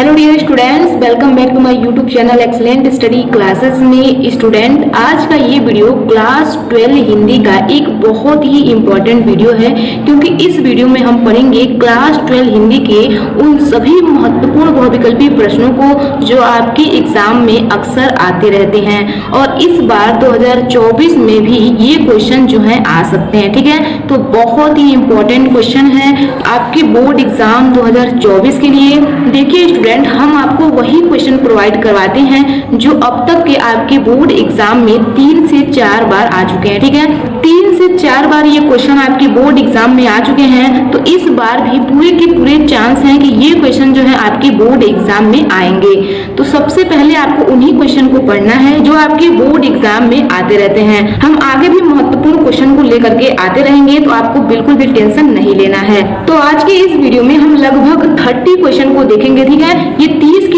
Hello dear students, welcome back to my YouTube channel excellent study classes में। Student, आज का ये video class 12 Hindi का एक बहुत ही इम्पोर्टेंट वीडियो है, क्योंकि इस वीडियो में हम पढ़ेंगे क्लास 12 हिंदी के उन सभी महत्वपूर्ण बहुविकल्पी प्रश्नों को जो आपके एग्जाम में अक्सर आते रहते हैं और इस बार 2024 में भी ये क्वेश्चन जो है आ सकते हैं। ठीक है, तो बहुत ही इम्पोर्टेंट क्वेश्चन है आपके बोर्ड एग्जाम 2024 के लिए। देखिए स्टूडेंट, हम आपको वही क्वेश्चन प्रोवाइड करवाते हैं जो अब तक के आपके बोर्ड एग्जाम में 3 से 4 बार आ चुके हैं। ठीक है, 3 से 4 बार ये क्वेश्चन आपके बोर्ड एग्जाम में आ चुके हैं, तो इस बार भी पूरे के पूरे चांस हैं कि ये क्वेश्चन जो है आपके बोर्ड एग्जाम में आएंगे। तो सबसे पहले आपको उन्हीं क्वेश्चन को पढ़ना है जो आपके बोर्ड एग्जाम में आते रहते हैं। हम आगे भी महत्वपूर्ण क्वेश्चन को लेकर के आते रहेंगे, तो आपको बिल्कुल भी टेंशन नहीं लेना है। तो आज के इस वीडियो में हम लगभग 30 क्वेश्चन को देखेंगे। ठीक है, ये 30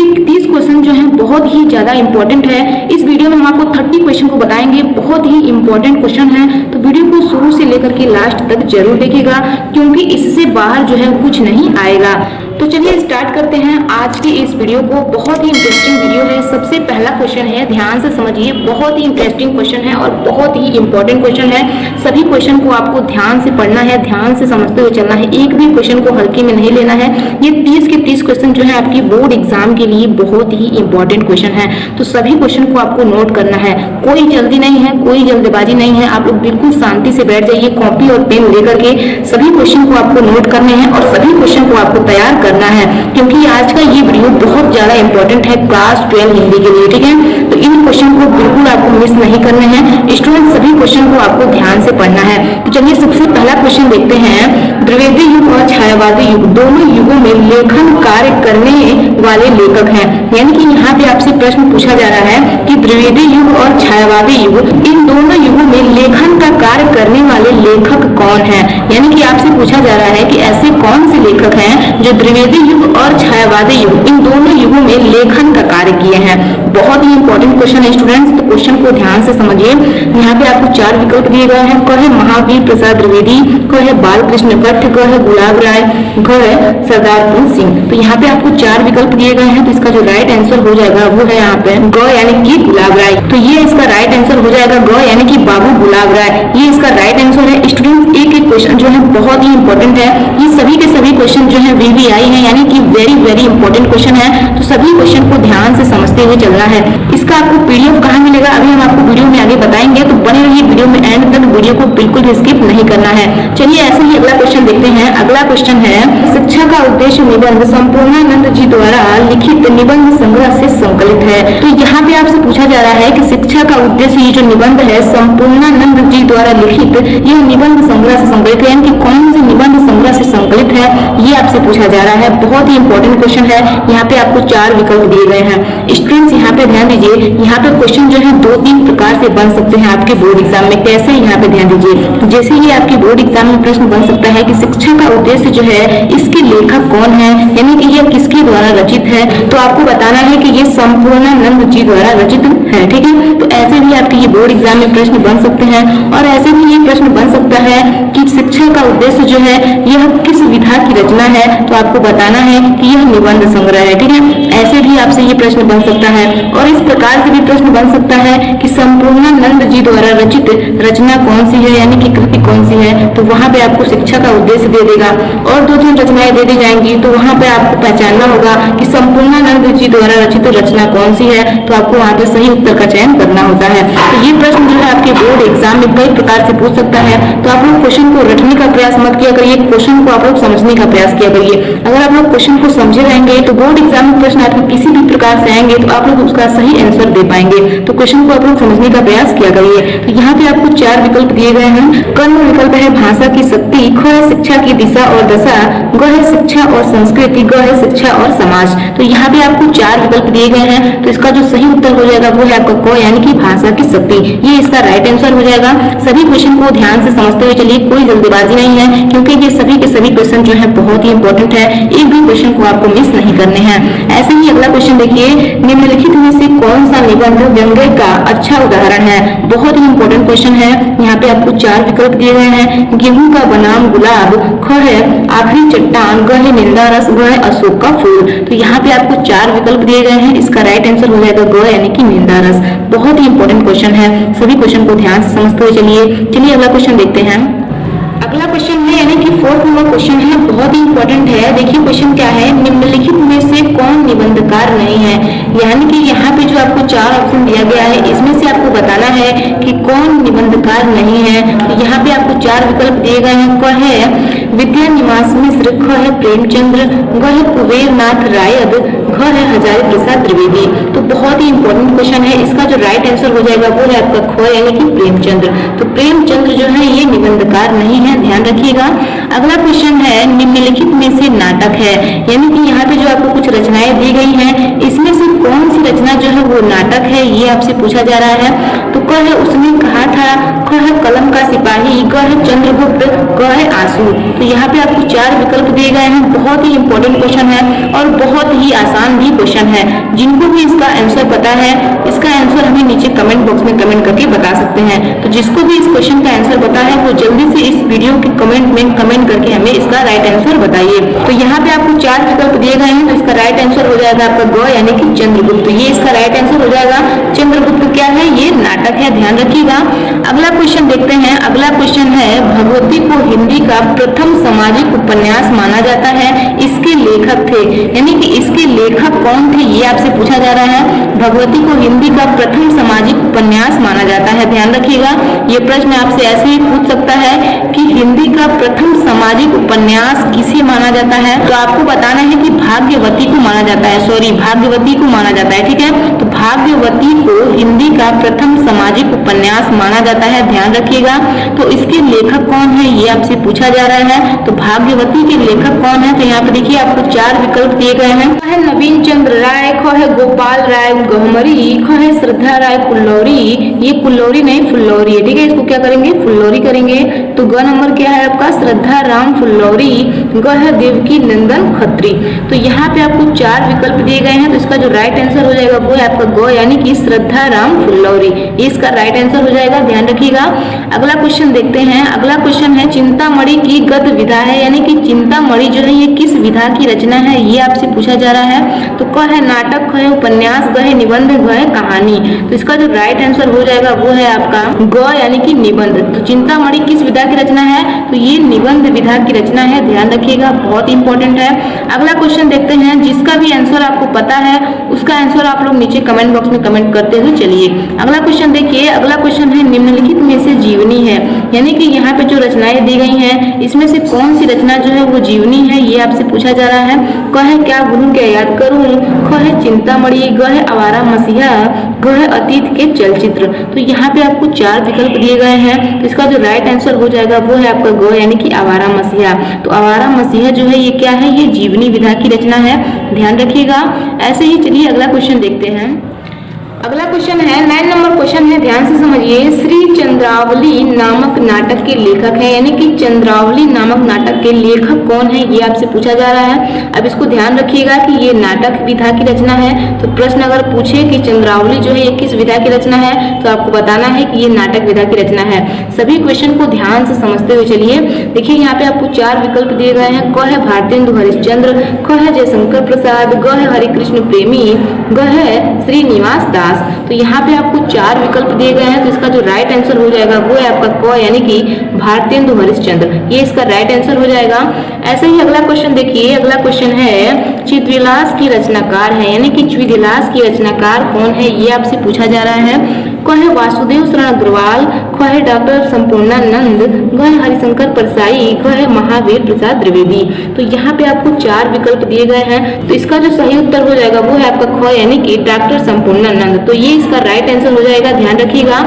क्वेश्चन जो है बहुत ही ज्यादा इंपॉर्टेंट है। इस वीडियो में हम आपको 30 क्वेश्चन को बताएंगे, बहुत ही इंपॉर्टेंट क्वेश्चन है, तो वीडियो को शुरू से लेकर के लास्ट तक जरूर देखिएगा, क्योंकि इससे बाहर जो है कुछ नहीं आएगा। तो चलिए स्टार्ट करते हैं आज की इस वीडियो को। बहुत ही इंटरेस्टिंग वीडियो है। सबसे पहला क्वेश्चन है, ध्यान से समझिए, बहुत ही इंटरेस्टिंग क्वेश्चन है और बहुत ही इंपॉर्टेंट क्वेश्चन है। सभी क्वेश्चन को आपको ध्यान से पढ़ना है, ध्यान से समझते हुए चलना है, एक भी क्वेश्चन को हल्के में नहीं लेना है। ये 30 के 30 क्वेश्चन जो है आपकी बोर्ड एग्जाम के लिए बहुत ही इंपॉर्टेंट क्वेश्चन है, तो सभी क्वेश्चन को आपको नोट करना है। कोई जल्दी नहीं है, कोई जल्दबाजी नहीं है, आप लोग बिल्कुल शांति से बैठ जाइए, कॉपी और पेन लेकर के सभी क्वेश्चन को आपको नोट करने हैं और सभी क्वेश्चन को आपको तैयार करना है, क्योंकि आज का ये वीडियो बहुत ज्यादा इंपॉर्टेंट है क्लास 12 हिंदी के लिए। ठीक है, तो इन क्वेश्चन को बिल्कुल आपको मिस नहीं करने हैं। स्टूडेंट, सभी क्वेश्चन को आपको ध्यान से पढ़ना है। तो चलिए सबसे पहला क्वेश्चन देखते हैं। द्विवेदी युग और छायावादी युग, दोनों युगों में लेखन कार्य करने वाले लेखक हैं। यानी कि यहाँ पे आपसे प्रश्न पूछा जा रहा है कि द्विवेदी युग और छायावादी युग, इन दोनों युगों में लेखन का कार्य करने वाले लेखक कौन हैं। यानी कि आपसे पूछा जा रहा है कि ऐसे कौन से लेखक हैं जो द्विवेदी युग और छायावादी युग, इन दोनों युगों में लेखन का कार्य किए हैं। बहुत ही इंपॉर्टेंट क्वेश्चन है स्टूडेंट्स, तो क्वेश्चन को ध्यान से समझिए। यहाँ पे आपको 4 विकल्प दिए गए हैं। क है महावीर प्रसाद द्विवेदी, क है बालकृष्ण भट्ट, क है गुलाब राय, घ है सरदार पूर्ण सिंह। तो यहाँ पे आपको 4 विकल्प दिए गए हैं, तो इसका जो राइट आंसर हो जाएगा वो है यहाँ पे ग यानी कि गुलाब राय। तो ये इसका राइट आंसर हो जाएगा ग यानी कि बाबू गुलाब राय, ये इसका राइट आंसर है। स्टूडेंट्स, एक एक क्वेश्चन जो है बहुत ही इंपॉर्टेंट है। ये सभी के सभी क्वेश्चन जो है VVI है, यानी कि वेरी इंपॉर्टेंट क्वेश्चन है, तो सभी क्वेश्चन को ध्यान से समझते हुए चलना है। इसका आपको PDF कहाँ मिलेगा अभी हम आपको वीडियो में आगे बताएंगे, तो बने रहिए वीडियो में एंड तक, वीडियो को बिल्कुल भी स्किप नहीं करना है। चलिए ऐसे ही अगला क्वेश्चन देखते हैं। अगला क्वेश्चन है, शिक्षा का उद्देश्य निबंध संपूर्णानंद जी द्वारा लिखित निबंध संग्रह से संकलित है। तो यहाँ पे आपसे पूछा जा रहा है कि शिक्षा का उद्देश्य, ये जो निबंध है संपूर्णानंद जी द्वारा लिखित, यह निबंध संग्रह से संकलित है, यानी कि कौन से निबंध संग्रह से संकलित है, ये आपसे पूछा जा रहा है। बहुत ही इंपॉर्टेंट क्वेश्चन है। यहाँ पे आपको 4 विकल्प दिए गए हैं। स्टूडेंट्स, यहाँ पे ध्यान दीजिए, यहाँ पे क्वेश्चन जो है 2-3 प्रकार से बन सकते हैं आपके बोर्ड एग्जाम में। कैसे, यहाँ पे ध्यान दीजिए। जैसे ये आपके बोर्ड एग्जाम में प्रश्न बन सकता है कि शिक्षा का उद्देश्य जो है इसके लेखक कौन है, यानी कि यह किसके द्वारा रचित है, तो आपको बताना है कि ये संपूर्णानंद जी द्वारा रचित है। ठीक है, तो ऐसे भी आपके ये बोर्ड एग्जाम में प्रश्न बन सकते हैं। और ऐसे भी ये प्रश्न बन सकता है कि शिक्षा का उद्देश्य जो है यह किस विधा की रचना है, तो आपको बताना है कि यह निबंध संग्रह है। ठीक है, ऐसे भी आपसे ये प्रश्न बन सकता है। और इस प्रकार से भी प्रश्न बन सकता है कि संपूर्णानंद जी द्वारा रचित रचना कौन सी है, यानी कि कृति कौन सी है, तो वहां पे आपको शिक्षा का उद्देश्य दे देगा। और 2-3 रचनाएं दे दी जाएंगी, तो वहां पे आपको पहचानना होगा कि संपूर्णानंद जी द्वारा रचित रचना कौन सी है, तो आपको वहां पे सही उत्तर का चयन करना होता है। तो ये प्रश्न जो है आपके बोर्ड एग्जाम में कई प्रकार से पूछ सकता है, तो आप लोग क्वेश्चन को रटने का प्रयास मत किया करिए, क्वेश्चन को आप लोग समझने का प्रयास किया करिए। अगर आप लोग क्वेश्चन को समझे रहेंगे तो बोर्ड एग्जाम में प्रश्न आपके किसी भी प्रकार से आएंगे तो आप लोग उसका सही आंसर दे पाएंगे। तो क्वेश्चन को आप लोग समझने का प्रयास किया करिए। तो यहाँ पे आपको 4 विकल्प दिए गए हैं। कर्म विकल्प है भाषा की शक्ति, ख है शिक्षा की दिशा और दशा, ग है शिक्षा और संस्कृति, ग है शिक्षा और समाज। तो यहाँ पे आपको 4 विकल्प दिए गए हैं, तो इसका जो सही उत्तर हो जाएगा वो है आपका क यानी कि भाषा की शक्ति, ये इसका राइट आंसर हो जाएगा। सभी क्वेश्चन को ध्यान से समझते हुए चलिए, कोई जल्दबाजी नहीं है, क्योंकि ये सभी के सभी क्वेश्चन जो है बहुत ही इंपॉर्टेंट इंपॉर्टेंट है, एक भी क्वेश्चन को आपको मिस नहीं करने हैं। ऐसे ही अगला क्वेश्चन देखिए, निम्नलिखित में से कौन सा निबंध व्यंग्य का अच्छा उदाहरण है? बहुत ही इंपॉर्टेंट क्वेश्चन है। यहाँ पे आपको 4 विकल्प दिए गए हैं। गेहूं का बनाम गुलाब, ख है आखिरी चट्टान, ग है निंदा रस, ग है अशोक का फूल। तो यहाँ पे आपको 4 विकल्प दिए गए हैं। इसका राइट आंसर हो जाएगा ग यानी कि निंदा रस। बहुत ही इंपॉर्टेंट क्वेश्चन है, सभी क्वेश्चन को ध्यान से समझते हुए चलिए अगला क्वेश्चन देखते हैं। अगला क्वेश्चन है यानी कि 4th नंबर क्वेश्चन है, बहुत ही इंपॉर्टेंट है। देखिए क्वेश्चन क्या है, निम्नलिखित में से कौन निबंधकार नहीं है? यानी कि यहाँ पे जो आपको 4 ऑप्शन दिया गया है, इसमें से आपको बताना है कि कौन निबंधकार नहीं है। तो यहाँ पे आपको 4 विकल्प दिए गए हैं। क है विद्या निवास मिश्र, ख है प्रेमचंद्र, ग है कुबेर नाथ रायद, घ है हजारी प्रसाद द्विवेदी। तो बहुत ही इंपॉर्टेंट क्वेश्चन है। इसका जो राइट आंसर हो जाएगा वो है आपका ख यानी कि प्रेमचंद्र। तो प्रेमचंद्र जो है ये निबंधकार नहीं है, ध्यान रखिएगा। अगला क्वेश्चन है, निम्नलिखित में से नाटक है, यानी कि यहाँ पे जो आपको कुछ रचनाएं दी गई हैं, इसमें से कौन सी रचना जो है वो नाटक है, ये आपसे पूछा जा रहा है। तो क है उसने कहा था, ख है कलम का सिपाही, ग है चंद्रगुप्त, ग है आंसू। तो यहाँ पे आपको 4 विकल्प दिए गए हैं। बहुत ही इंपॉर्टेंट क्वेश्चन है और बहुत ही आसान भी क्वेश्चन है। जिनको भी इसका आंसर पता है, इसका आंसर हमें नीचे कमेंट बॉक्स में कमेंट करके बता सकते हैं। तो जिसको भी इस क्वेश्चन का आंसर पता है वो जल्दी से इस वीडियो के कमेंट में कमेंट करके हमें इसका राइट आंसर बताइए। तो यहाँ पे आपको 4 विकल्प दिए गए हैं। तो इसका राइट आंसर हो जाएगा आपका ग यानी कि चंद्रगुप्त। ये इसका राइट आंसर हो जाएगा। चंद्रगुप्त क्या है? ये नाटक है, ध्यान रखिएगा। अगला क्वेश्चन देखते हैं। अगला क्वेश्चन है, भगवती को हिंदी का प्रथम सामाजिक उपन्यास माना जाता है, इसके लेखक थे, यानी कि इसके लेखक कौन थे, ये आपसे पूछा जा रहा है। भगवती को हिंदी का प्रथम सामाजिक उपन्यास माना जाता है, ध्यान रखिएगा। ये प्रश्न आपसे ऐसे ही पूछ सकता है कि हिंदी का प्रथम सामाजिक उपन्यास किसे माना जाता है। तो आपको बताना है कि भाग्यवती को माना जाता है, भाग्यवती को माना जाता है, ठीक है। तो भाग्यवती को हिंदी का प्रथम सामाजिक उपन्यास माना जाता है, ध्यान रखिएगा। तो इसके लेखक कौन है, ये आपसे पूछा जा रहा है। तो भाग्यवती के लेखक कौन है? तो यहाँ पे देखिए आपको 4 विकल्प दिए गए हैं। ख है नवीन चंद्र राय, ख है गोपाल राय गहमरी, ख है श्रद्धा राय कुल्लौरी। ये कुल्लौरी नहीं फुल्लौरी है, ठीक है। इसको क्या करेंगे? फुल्लौरी करेंगे। तो ग नंबर क्या है आपका? श्रद्धा राम फुल्लौरी। ग है देवकी नंदन खत्री। तो यहाँ पे आपको 4 विकल्प दिए गए हैं। तो इसका जो राइट आंसर हो जाएगा वो है आपका ग यानी कि श्रद्धा राम फुल्लौरी। ये इसका राइट आंसर हो जाएगा, ध्यान रखिएगा। अगला क्वेश्चन देखते हैं। अगला क्वेश्चन है, चिंतामणि की गद्य विधा है, यानी कि चिंतामणि जो है ये किस विधा की रचना है, ये आपसे पूछा जा रहा है। तो क है नाटक, ख है उपन्यास, ग है निबंध, घ है कहानी। तो इसका जो राइट आंसर हो जाएगा वो है आपका ग यानी कि निबंध। तो चिंतामणि किस विधा की रचना है? तो ये निबंध विधा की रचना है, ध्यान रखिएगा, बहुत इंपॉर्टेंट है। अगला क्वेश्चन देखते हैं। जिसका भी आंसर आपको पता है उसका आंसर आप लोग नीचे कमेंट बॉक्स में कमेंट करते हुए चलिए। अगला क्वेश्चन देखिए। अगला क्वेश्चन है, निम्नलिखित में से जीवनी है, यानी कि यहाँ पे जो रचनाएं दी गई हैं इसमें से कौन सी रचना जो है वो जीवनी है, ये आपसे पूछा जा रहा है। क है क्या गुरु क्या याद करूं, ख है चिंतामणि, ग है आवारा मसीहा, घ है अतीत के चलचित्र। तो यहाँ पे आपको 4 विकल्प दिए गए हैं। तो इसका जो राइट आंसर हो जाएगा वो है आपका ग यानी कि आवारा मसीहा। तो आवारा मसीहा जो है ये क्या है? ये जीवनी विधा की रचना है, ध्यान रखिएगा। ऐसे ही चलिए अगला क्वेश्चन देखते हैं। अगला क्वेश्चन है 9 नंबर क्वेश्चन है, ध्यान से समझिए। श्री चंद्रावली नामक नाटक के लेखक है, यानी कि चंद्रावली नामक नाटक के लेखक कौन है, ये आपसे पूछा जा रहा है। अब इसको ध्यान रखिएगा कि ये नाटक विधा की रचना है। तो प्रश्न अगर पूछे कि चंद्रावली जो है ये किस विधा की रचना है, तो आपको बताना है कि ये नाटक विधा की रचना है। सभी क्वेश्चन को ध्यान से समझते हुए चलिए। देखिए यहाँ पे आपको 4 विकल्प दिए गए हैं। क है भारतेंदु हरिश्चंद्र, ख है जयशंकर प्रसाद, ग है हरिकृष्ण प्रेमी, ग है श्रीनिवास दास। तो यहाँ पे आपको 4 विकल्प दिए गए हैं। तो इसका जो राइट आंसर हो जाएगा वो है आपका क यानी कि भारतेंदु हरिश्चंद्र। ये इसका राइट आंसर हो जाएगा। ऐसे ही अगला क्वेश्चन देखिए। अगला क्वेश्चन है, चित्रविलास की रचनाकार है, यानी कि चित्रविलास की रचनाकार कौन है, ये आपसे पूछा जा रहा है। क है वासुदेव शरण अग्रवाल, ख है डॉक्टर संपूर्णानंद, ग है हरिशंकर परसाई, ग है महावीर प्रसाद द्विवेदी। तो यहाँ पे आपको 4 विकल्प दिए गए हैं। तो इसका जो सही उत्तर हो जाएगा वो है आपका ख यानी कि डॉक्टर संपूर्णानंद। तो ये इसका राइट आंसर हो जाएगा, ध्यान रखिएगा।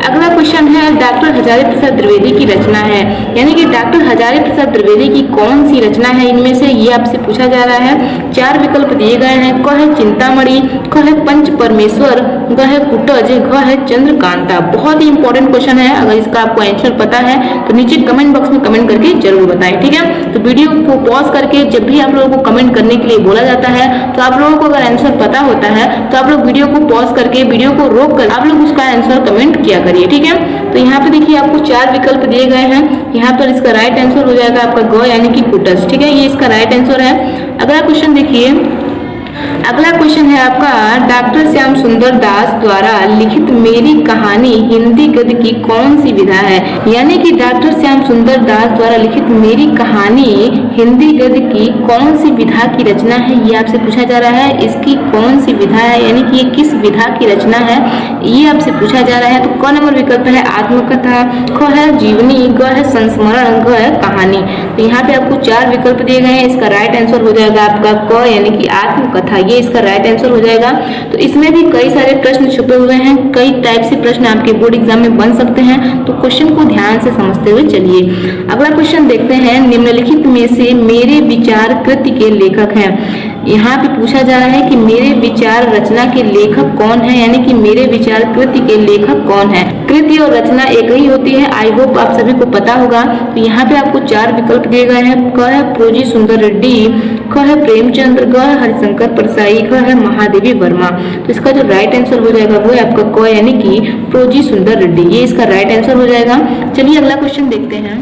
अगला क्वेश्चन है, डॉक्टर हजारी प्रसाद द्विवेदी की रचना है, यानी कि डॉक्टर हजारी प्रसाद द्विवेदी की कौन सी रचना है इनमें से, ये आपसे पूछा जा रहा है। 4 विकल्प दिए गए हैं। क है चिंतामणि, ख है पंच परमेश्वर, ग है कुटज, घ है प्रेमचंद्र कांता। बहुत ही इंपॉर्टेंट क्वेश्चन है, अगर इसका आपको आंसर पता है तो नीचे कमेंट बॉक्स में कमेंट करके जरूर बताएं, ठीक है। तो वीडियो को पॉज करके जब भी आप लोगों को कमेंट करने के लिए बोला जाता है तो आप लोगों को अगर आंसर पता होता है तो आप लोग वीडियो को पॉज करके, वीडियो को रोक कर आप लोग उसका आंसर कमेंट किया करिए, ठीक है। तो यहाँ पे देखिए आपको 4 विकल्प दिए गए हैं। यहाँ पर इसका राइट आंसर हो जाएगा आपका ग यानी कि कुटस, ठीक है। ये इसका राइट आंसर है। अगला क्वेश्चन देखिए, अगला क्वेश्चन है आपका डॉक्टर श्याम सुंदर दास द्वारा लिखित मेरी कहानी हिंदी गद्य की कौन सी विधा है। यानी कि डॉक्टर श्याम सुंदर दास द्वारा लिखित मेरी कहानी हिंदी गद्य की कौन सी विधा की रचना है, ये आपसे पूछा जा रहा है। इसकी कौन सी विधा है, यानी कि ये किस विधा की रचना है, ये आपसे पूछा जा रहा है। तो क नंबर विकल्प है आत्मकथा, ख है जीवनी, ग है संस्मरण, घ है कहानी। तो यहाँ पे आपको 4 विकल्प दिए गए हैं। इसका राइट आंसर हो जाएगा आपका क यानी कि आत्मकथा, ये इसका राइट आंसर हो जाएगा। तो इसमें भी कई सारे प्रश्न छुपे हुए हैं, कई टाइप से प्रश्न आपके बोर्ड एग्जाम में बन सकते हैं, तो क्वेश्चन को ध्यान से समझते हुए चलिए। अगला क्वेश्चन देखते हैं, निम्नलिखित में से मेरे विचार कृति के लेखक हैं। यहाँ पे पूछा जा रहा है कि मेरे विचार रचना के लेखक कौन है, यानी कि मेरे विचार कृति के लेखक कौन है। कृति और रचना एक ही होती है, आई होप आप सभी को पता होगा। तो यहाँ पे आपको 4 विकल्प दिए गए हैं। क है प्रोजी सुंदर रेड्डी, ख है प्रेमचंद्र, ग है हरिशंकर परसाई, घ है महादेवी वर्मा। तो इसका जो राइट आंसर हो जाएगा वो है आपका क यानी कि प्रोजी सुंदर रेड्डी, ये इसका राइट आंसर हो जाएगा। चलिए अगला क्वेश्चन देखते हैं।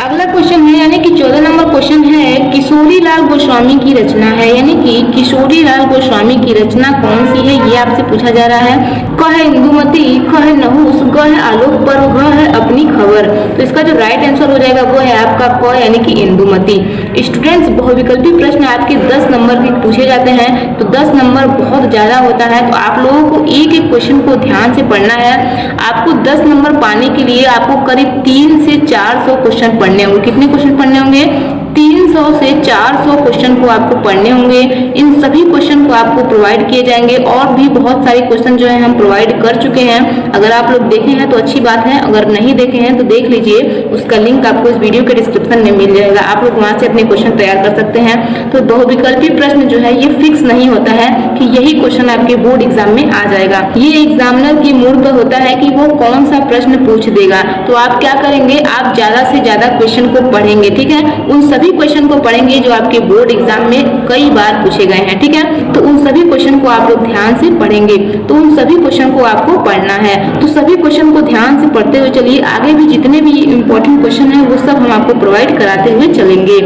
अगला क्वेश्चन है यानी कि 14 नंबर क्वेश्चन है, किशोरी लाल गोस्वामी की रचना है। यानी कि किशोरी लाल गोस्वामी की रचना कौन सी है, ये आपसे पूछा जा रहा है। क है इंदुमती, ख है नहुस, ग है आलोक पर्व, घ है अपनी खबर। तो इसका जो राइट आंसर हो जाएगा वो है आपका क यानी कि इंदुमती। स्टूडेंट्स, बहुविकल्पी प्रश्न आपके 10 नंबर के पूछे जाते हैं, तो 10 नंबर बहुत ज्यादा होता है, तो आप लोगों को एक एक क्वेश्चन को ध्यान से पढ़ना है। आपको 10 नंबर पाने के लिए आपको करीब 300 से 400 क्वेश्चन पढ़ने होंगे। कितने क्वेश्चन पढ़ने होंगे? 300 से 400 क्वेश्चन को आपको पढ़ने होंगे। इन सभी क्वेश्चन को आपको प्रोवाइड किए जाएंगे, और भी बहुत सारे क्वेश्चन जो है हम प्रोवाइड कर चुके हैं। अगर आप लोग देखे हैं तो अच्छी बात है, अगर नहीं देखे हैं तो देख लीजिए, उसका लिंक आपको इस वीडियो के डिस्क्रिप्शन में मिल जाएगा। आप लोग वहां से अपने क्वेश्चन तैयार कर सकते हैं। तो बहुविकल्पी प्रश्न जो है ये फिक्स नहीं होता है कि यही क्वेश्चन आपके बोर्ड एग्जाम में आ जाएगा। ये एग्जामिनर की मूड पर होता है कि वो कौन सा प्रश्न पूछ देगा। तो आप क्या करेंगे, आप ज्यादा से ज्यादा क्वेश्चन को पढ़ेंगे, ठीक है। उन सभी क्वेश्चन को पढ़ेंगे जो आपके बोर्ड एग्जाम में कई बार पूछे गए हैं, ठीक है। तो उन सभी क्वेश्चन को आप लोग ध्यान से पढ़ेंगे, तो उन सभी क्वेश्चन को आपको पढ़ना है। तो सभी क्वेश्चन को ध्यान से पढ़ते हुए चलिए, आगे भी जितने भी इंपॉर्टेंट क्वेश्चन है वो सब हम आपको प्रोवाइड कराते हुए चलेंगे।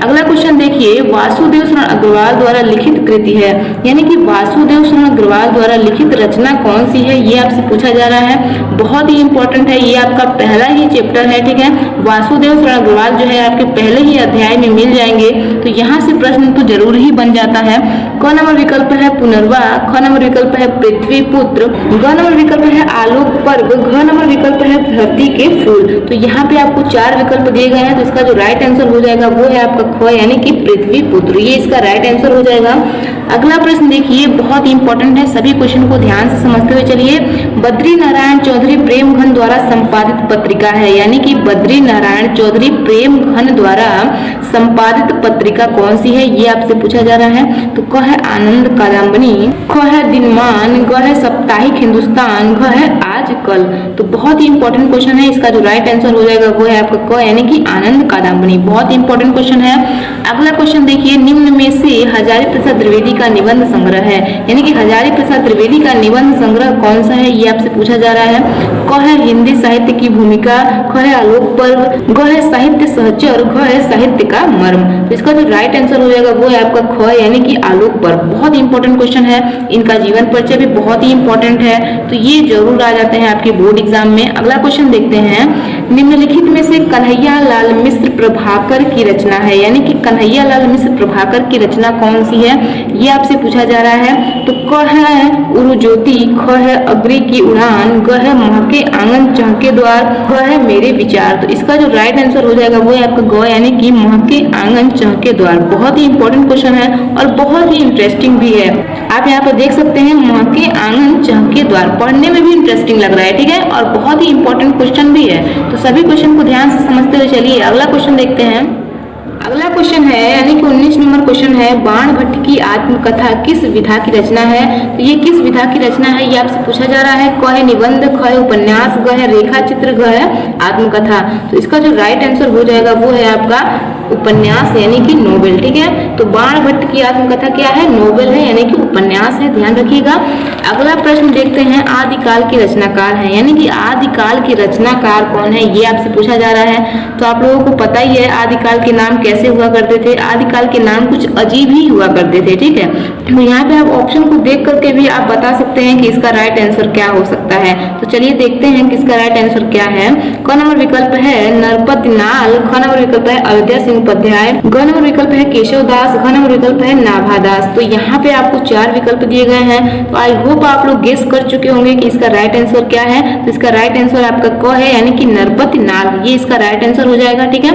अगला क्वेश्चन देखिए, वासुदेव शरण अग्रवाल द्वारा लिखित कृति है। यानी कि वासुदेव शरण अग्रवाल द्वारा लिखित रचना कौन सी है, ये आपसे पूछा जा रहा है। बहुत ही इंपॉर्टेंट है, ये आपका पहला ही चैप्टर है, ठीक है। वासुदेव शरण अग्रवाल जो है आपके पहले ही अध्याय में मिल जाएंगे, तो यहाँ से प्रश्न तो जरूर ही बन जाता है। क नंबर विकल्प है पुनर्वा, ख नंबर विकल्प है पृथ्वी पुत्र, ग नंबर विकल्प है आलोक पर्व, घ नंबर विकल्प है धरती के फूल। तो यहाँ पे आपको 4 विकल्प दिए गए हैं, तो इसका जो राइट आंसर हो जाएगा वो है आपका ख यानी कि पृथ्वी पुत्र, ये इसका राइट आंसर हो जाएगा। अगला प्रश्न देखिए, बहुत इंपॉर्टेंट है, सभी क्वेश्चन को ध्यान से समझते हुए चलिए। बद्री नारायण चौधरी प्रेम घन द्वारा संपादित पत्रिका है। यानी कि बद्री नारायण चौधरी प्रेम घन द्वारा संपादित पत्रिका कौन सी है, ये आपसे पूछा जा रहा है। तो क है आनंद कादम्बनी, ख है दिनमान, ग है साप्ताहिक हिंदुस्तान, घ है आजकल। तो बहुत ही इंपॉर्टेंट क्वेश्चन है, इसका जो राइट आंसर हो जाएगा वो है आपका क यानी कि आनंद कादम्बनी। बहुत इंपॉर्टेंट क्वेश्चन है। अगला क्वेश्चन देखिए, निम्न में से हजारी प्रसाद द्विवेदी का निबंध संग्रह है। यानी कि हजारी प्रसाद द्विवेदी का निबंध संग्रह कौन सा है, ये आपसे पूछा जा रहा है। क है हिंदी साहित्य की भूमिका, ख है आलोक पर्व, ग है साहित्य सहचर, घ है साहित्य का मर्म। तो इसका जो राइट आंसर हो जाएगा वो है आपका ख यानी कि आलोक पर्व। बहुत इंपॉर्टेंट क्वेश्चन है, इनका जीवन परिचय भी बहुत ही इंपॉर्टेंट है, तो ये जरूर आ जाते हैं आपके बोर्ड एग्जाम में। अगला क्वेश्चन देखते हैं, निम्नलिखित में से कन्हैया लाल मिश्र प्रभाकर की रचना है। यानी कि कन्हैया लाल मिश्र प्रभाकर की रचना कौन सी है, ये आपसे पूछा जा रहा है। तो क है उरुज्योति, ख है अग्नि की उड़ान, ग है महके आंगन चहके द्वार, घ है मेरे विचार। तो इसका जो राइट आंसर हो जाएगा वो है आपका ग यानी कि महके आंगन चहके द्वार। बहुत ही इंपॉर्टेंट क्वेश्चन है और बहुत ही इंटरेस्टिंग भी है। आप यहाँ पर देख सकते हैं महके आंगन चहके द्वार, पढ़ने में भी इंटरेस्टिंग लग रहा है, ठीक है, और बहुत ही इंपॉर्टेंट क्वेश्चन भी है। तो सभी क्वेश्चन को ध्यान से समझते हुए चलिए, अगला क्वेश्चन देखते हैं। अगला क्वेश्चन है यानी कि 19 नंबर क्वेश्चन है, बाण भट्ट की आत्मकथा किस विधा की रचना है? तो ये किस विधा की रचना है ये आपसे पूछा जा रहा है। क है निबंध, ख है उपन्यास, ग है रेखा चित्र, घ है आत्मकथा। तो इसका जो राइट आंसर हो जाएगा वो है आपका उपन्यास यानी कि नोवेल। ठीक है, तो बाण भट्ट की आत्मकथा क्या है? नोवेल है यानी कि उपन्यास है, ध्यान रखिएगा। अगला प्रश्न देखते हैं, आदिकाल के रचनाकार है यानी कि आदिकाल के रचनाकार कौन है ये आपसे पूछा जा रहा है। तो आप लोगों को पता ही है आदिकाल के नाम कैसे हुआ करते थे, आदिकाल के नाम कुछ अजीब ही हुआ करते थे। ठीक है, तो यहाँ पे आप ऑप्शन को देख करके भी आप बता सकते हैं कि इसका राइट आंसर क्या हो सकता है। तो चलिए देखते हैं कि इसका राइट आंसर क्या है। क नंबर विकल्प है नरपति नाल, ख नंबर विकल्प है अयोध्या सिंह उपाध्याय, ग नंबर विकल्प है केशव दास, घ नंबर विकल्प है नाभा दास। तो यहाँ पे आपको 4 विकल्प दिए गए हैं। तो आई होप आप लोग गेस कर चुके होंगे कि इसका राइट आंसर क्या है। तो इसका राइट आंसर आपका क है यानी कि नरपति नाल, ये इसका राइट आंसर हो जाएगा। ठीक है,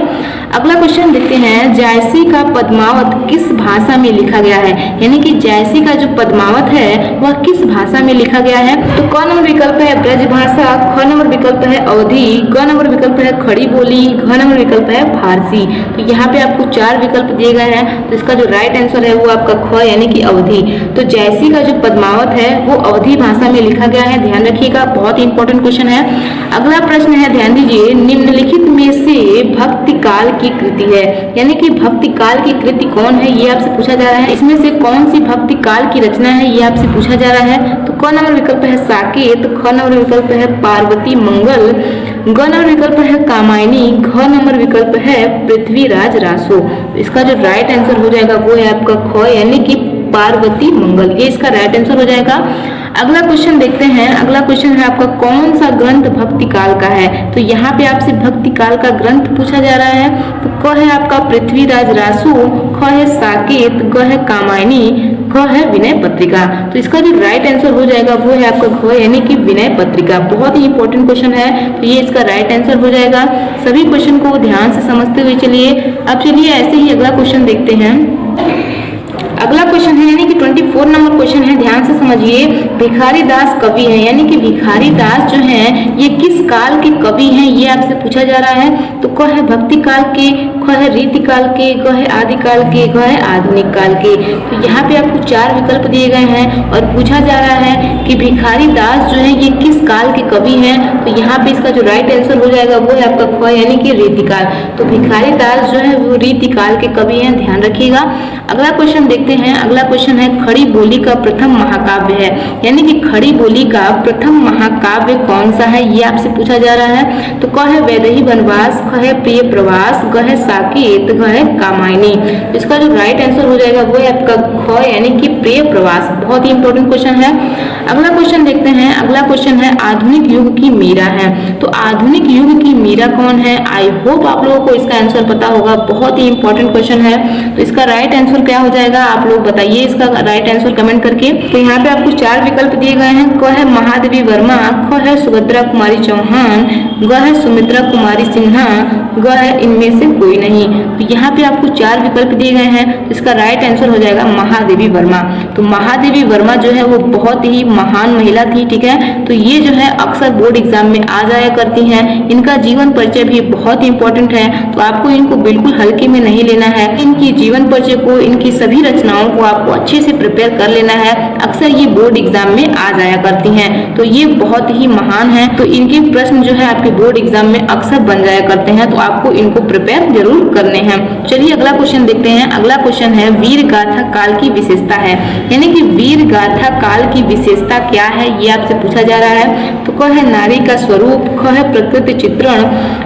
अगला क्वेश्चन देखते हैं, जायसी का पद्मावत किस भाषा में लिखा गया है? यानी कि जायसी का जो पद्मावत है वह किस भाषा में लिखा गया है? तो क नंबर विकल्प है ब्रज भाषा, ख नंबर विकल्प है अवधी, ग नंबर विकल्प है खड़ी बोली, घ नंबर विकल्प है फारसी। तो यहाँ पे आपको 4 विकल्प दिए गए हैं। तो इसका जो राइट आंसर है वो आपका ख यानी कि अवधी। तो जायसी का जो पद्मावत है वो अवधी भाषा में लिखा गया है, ध्यान रखिएगा, बहुत ही इंपॉर्टेंट क्वेश्चन है। अगला प्रश्न है, ध्यान दीजिए, निम्नलिखित में से भक्ति काल की कृति है यानी कि भक्ति काल की कृति कौन है ये आपसे पूछा जा रहा है। इसमें से कौन सी भक्ति काल की रचना है ये आपसे पूछा जा रहा है। तो क नंबर विकल्प है साकेत, ख नंबर विकल्प है पार्वती मंगल, ग नंबर विकल्प है कामायनी, घ नंबर विकल्प है पृथ्वीराज रासो। इसका जो राइट आंसर हो जाएगा वो है आपका ख यानी कि पार्वती मंगल, ये इसका राइट आंसर हो जाएगा। अगला क्वेश्चन देखते हैं। अगला क्वेश्चन है आपका, कौन सा ग्रंथ भक्ति काल का है? तो यहाँ पे आपसे भक्ति काल का ग्रंथ पूछा जा रहा है। तो क है आपका पृथ्वीराज रासो, ख है साकेत, ग है कामायनी, घ है विनय पत्रिका। तो इसका जो राइट आंसर हो जाएगा वो है आपका घ यानी कि विनय पत्रिका। बहुत ही इंपॉर्टेंट क्वेश्चन है, तो ये इसका राइट आंसर हो जाएगा। सभी क्वेश्चन को ध्यान से समझते हुए चलिए। अब चलिए ऐसे ही अगला क्वेश्चन देखते हैं। अगला क्वेश्चन है यानी कि 24 नंबर क्वेश्चन है, ध्यान से समझिए। भिखारी दास कवि है यानी कि भिखारी दास जो हैं ये किस काल के कवि हैं ये आपसे पूछा जा रहा है। तो क है भक्ति काल के, ख है रीति काल के, ग है आदिकाल के, घ है आधुनिक काल के। तो यहाँ पे आपको 4 विकल्प दिए गए हैं और पूछा जा रहा है कि भिखारी दास जो है ये किस काल के कवि हैं। तो यहाँ पे इसका जो राइट आंसर हो जाएगा वो है आपका ख यानी कि रीतिकाल। तो भिखारी दास जो है वो रीतिकाल के कवि हैं, ध्यान रखिएगा। अगला क्वेश्चन देखते हैं। अगला क्वेश्चन है, खड़ी बोली का प्रथम महाकाव्य है यानी कि खड़ी बोली का प्रथम महाकाव्य कौन सा है ये आपसे पूछा जा रहा है। तो क है वैदेही वनवास, ख है प्रिय प्रवास, ग है साकेत, घ है कामायनी। इसका जो राइट आंसर हो जाएगा वो है आपका ख यानी कि प्रिय प्रवास। बहुत ही इंपॉर्टेंट क्वेश्चन है। अगला क्वेश्चन देखते हैं। अगला क्वेश्चन है, आधुनिक युग की मीरा है। तो आधुनिक युग की मीरा कौन है? आई होप आप लोगों को इसका आंसर पता होगा, बहुत ही इंपॉर्टेंट क्वेश्चन है। तो इसका राइट आंसर क्या हो जाएगा आप लोग बताइए इसका राइट आंसर कमेंट करके। तो यहाँ पे आपको 4 विकल्प दिए गए हैं। क है महादेवी वर्मा, ख है सुभद्रा कुमारी चौहान, ग है सुमित्रा कुमारी सिन्हा, ग है इनमें से कोई नहीं। तो यहाँ पे आपको 4 विकल्प दिए गए हैं। तो इसका राइट आंसर हो जाएगा महादेवी वर्मा। तो महादेवी वर्मा जो है वो बहुत ही महान महिला थी, ठीक है। तो ये जो है अक्सर बोर्ड एग्जाम में आ जाया करती हैं। इनका जीवन परिचय भी बहुत ही इंपॉर्टेंट है, तो आपको इनको बिल्कुल हल्के में नहीं लेना है। इनकी जीवन परिचय को, इनकी सभी रचनाओं को आपको अच्छे से प्रिपेयर कर लेना है। अक्सर ये बोर्ड एग्जाम में आ जाया करती हैं, तो ये बहुत ही महान है। तो इनके प्रश्न जो है आपके बोर्ड एग्जाम में अक्सर बन जाया करते हैं, तो आपको इनको प्रिपेयर जरूर करने हैं। चलिए अगला क्वेश्चन देखते हैं। अगला क्वेश्चन है, वीर गाथा काल की विशेषता है यानी कि वीर गाथा काल की विशेषता क्या है ये आपसे पूछा जा रहा है। तो क है नारी का स्वरूप, ख है प्रकृति चित्रण,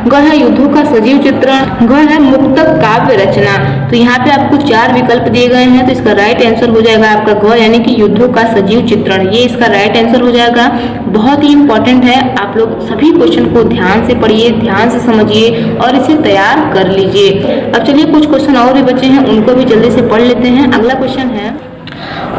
ग है युद्धों का सजीव चित्रण, घ है मुक्तक काव्य रचना। तो यहाँ पे आपको 4 विकल्प दिए गए हैं। तो इसका राइट आंसर हो जाएगा आपका घ यानी कि युद्धों का सजीव चित्रण, ये इसका राइट आंसर हो जाएगा। बहुत ही इंपॉर्टेंट है, आप लोग सभी क्वेश्चन को ध्यान से पढ़िए, ध्यान से समझिए और इसे तैयार कर लीजिए। अब चलिए कुछ क्वेश्चन और भी बचे हैं, उनको भी जल्दी से पढ़ लेते हैं। अगला क्वेश्चन है,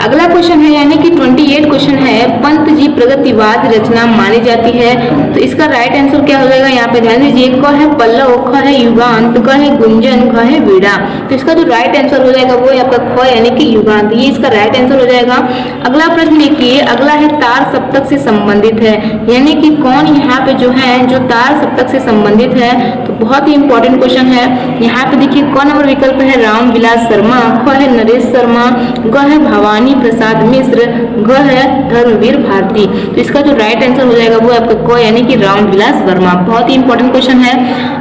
अगला क्वेश्चन है यानी कि 28 क्वेश्चन है, पंत जी प्रगतिवाद रचना मानी जाती है। तो इसका राइट आंसर क्या हो जाएगा, यहाँ पे ध्यान दीजिए। क है पल्लव, ख है युगांत, ग है गुंजन, घ है वीणा। तो इसका जो राइट आंसर हो जाएगा वो है आपका ख यानी कि युगांत, ये इसका राइट आंसर हो जाएगा। अगला प्रश्न देखिए, अगला है तार सप्तक से संबंधित है, यानी कि कौन यहाँ पे जो है जो तार सप्तक से संबंधित है। तो बहुत ही इंपॉर्टेंट क्वेश्चन है। यहाँ पे देखिए क नंबर विकल्प है रामविलास शर्मा, ख है नरेश शर्मा, ग है भवानी प्रसाद मिश्र, घ है धर्मवीर भारती। तो इसका जो राइट आंसर हो जाएगा वो आपका क यानी कि रामविलास वर्मा। बहुत ही इंपॉर्टेंट क्वेश्चन है।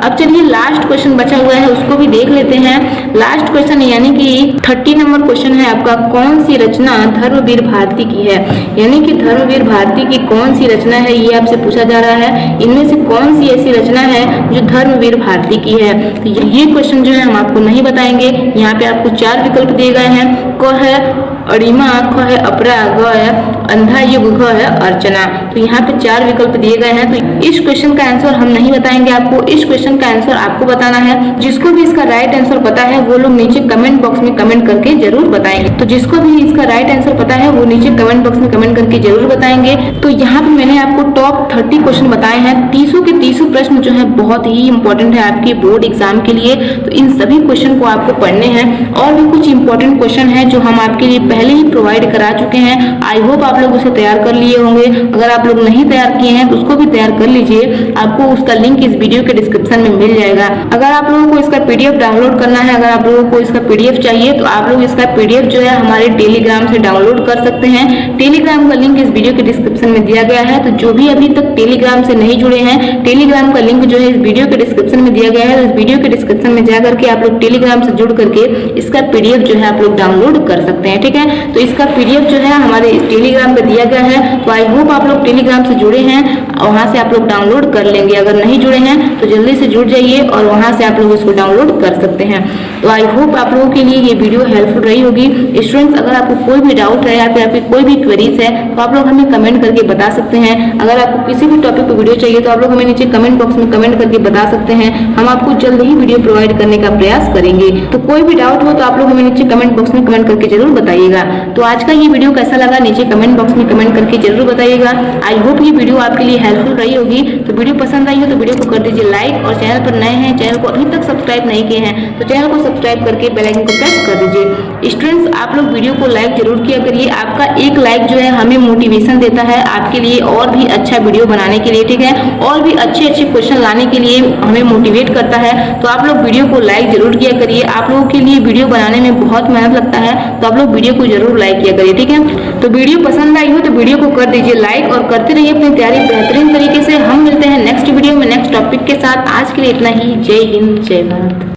अब चलिए लास्ट क्वेश्चन बचा हुआ है उसको भी देख लेते हैं। लास्ट क्वेश्चन यानी कि 30 नंबर क्वेश्चन है आपका, कौन सी रचना धर्मवीर भारती की है, यानी कि धर्मवीर भारती की कौन सी रचना है ये आपसे पूछा जा रहा है। इनमें से कौन सी ऐसी रचना है जो धर्मवीर भारती की है। तो ये क्वेश्चन जो है हम आपको नहीं बताएंगे। यहाँ पे आपको 4 विकल्प दिए गए हैं, क है अरिमा, ख है अपरा, ग है अंधा युग, घ है अर्चना। तो यहाँ पे 4 विकल्प दिए गए हैं। तो इस क्वेश्चन का आंसर हम नहीं बताएंगे आपको, इस क्वेश्चन का आंसर आपको बताना है। जिसको भी इसका राइट आंसर पता है वो लोग नीचे कमेंट बॉक्स में कमेंट करके जरूर बताएंगे। तो जिसको भी इसका राइट आंसर पता है वो नीचे कमेंट बॉक्स में कमेंट करके जरूर बताएंगे। तो यहाँ पे मैंने आपको टॉप 30 क्वेश्चन बताए हैं। 30 के 30 प्रश्न जो है बहुत ही इंपॉर्टेंट है आपके बोर्ड एग्जाम के लिए। तो इन सभी क्वेश्चन को आपको पढ़ने हैं। और भी कुछ इंपॉर्टेंट क्वेश्चन है जो हम आपके लिए पहले ही प्रोवाइड करा चुके हैं। आई होप आप लोग उसे तैयार कर लिए होंगे। अगर आप लोग नहीं तैयार किए हैं तो उसको भी तैयार कर लीजिए, आपको उसका लिंक इस वीडियो के डिस्क्रिप्शन में मिल जाएगा। अगर आप लोगों को इसका पीडीएफ डाउनलोड करना है, अगर आप लोगों को इसका पीडीएफ चाहिए तो आप लोग इसका पीडीएफ जो है हमारे टेलीग्राम से डाउनलोड कर सकते हैं। टेलीग्राम का लिंक इस वीडियो के डिस्क्रिप्शन में दिया गया है। तो जो भी अभी तक टेलीग्राम से नहीं जुड़े हैं, टेलीग्राम का लिंक जो है इस वीडियो के डिस्क्रिप्शन में दिया गया है। तो इस वीडियो के डिस्क्रिप्शन में जाकर के आप लोग टेलीग्राम से जुड़ करके इसका पीडीएफ जो है आप लोग डाउनलोड कर सकते हैं। ठीक है, तो इसका पीडीएफ जो है हमारे टेलीग्राम पे दिया गया है। तो आई होप आप लोग टेलीग्राम से जुड़े हैं, वहां से आप लोग डाउनलोड कर लेंगे। अगर नहीं जुड़े हैं तो जल्दी से जुड़ जाइए और वहां से आप लोग इसको डाउनलोड कर सकते हैं। तो आई होप आप लोगों के लिए ये वीडियो हेल्पफुल रही होगी। स्टूडेंट्स, अगर आपको कोई भी डाउट है या फिर आपकी कोई भी क्वेरीज है तो आप लोग हमें कमेंट करके बता सकते हैं। अगर आपको किसी भी टॉपिक पर वीडियो चाहिए तो आप लोग हमें नीचे कमेंट बॉक्स में कमेंट करके बता सकते हैं। हम आपको जल्द ही वीडियो प्रोवाइड करने का प्रयास करेंगे। तो कोई भी डाउट हो तो आप लोग हमें नीचे कमेंट बॉक्स में कमेंट करके जरूर बताइएगा। तो आज का ये वीडियो कैसा लगा नीचे कमेंट बॉक्स में कमेंट करके जरूर बताइएगा। आई होप ये वीडियो आपके लिए हेल्पफुल रही होगी। तो वीडियो पसंद आई हो तो वीडियो को कर दीजिए लाइक, और चैनल पर नए हैं, चैनल को अभी तक सब्सक्राइब नहीं किए हैं तो चैनल को सब्सक्राइब करके बेल आइकन को प्रेस कर दीजिए। स्टूडेंट्स, आप लोग वीडियो को लाइक जरूर किया करिए। आपका एक लाइक जो है हमें मोटिवेशन देता है आपके लिए और भी अच्छा वीडियो बनाने के लिए। ठीक है, और भी अच्छे अच्छे क्वेश्चन लाने के लिए हमें मोटिवेट करता है। तो आप लोग वीडियो को लाइक जरूर किया करिए। आप लोगों के लिए वीडियो बनाने में बहुत मेहनत लगता है, तो आप लोग वीडियो को जरूर लाइक किया करिए। ठीक है, तो वीडियो पसंद आई हो तो वीडियो को कर दीजिए लाइक और करते रहिए अपनी तैयारी बेहतरीन तरीके से। हम मिलते हैं नेक्स्ट वीडियो में नेक्स्ट टॉपिक के साथ। आज के लिए इतना ही। जय हिंद, जय भारत।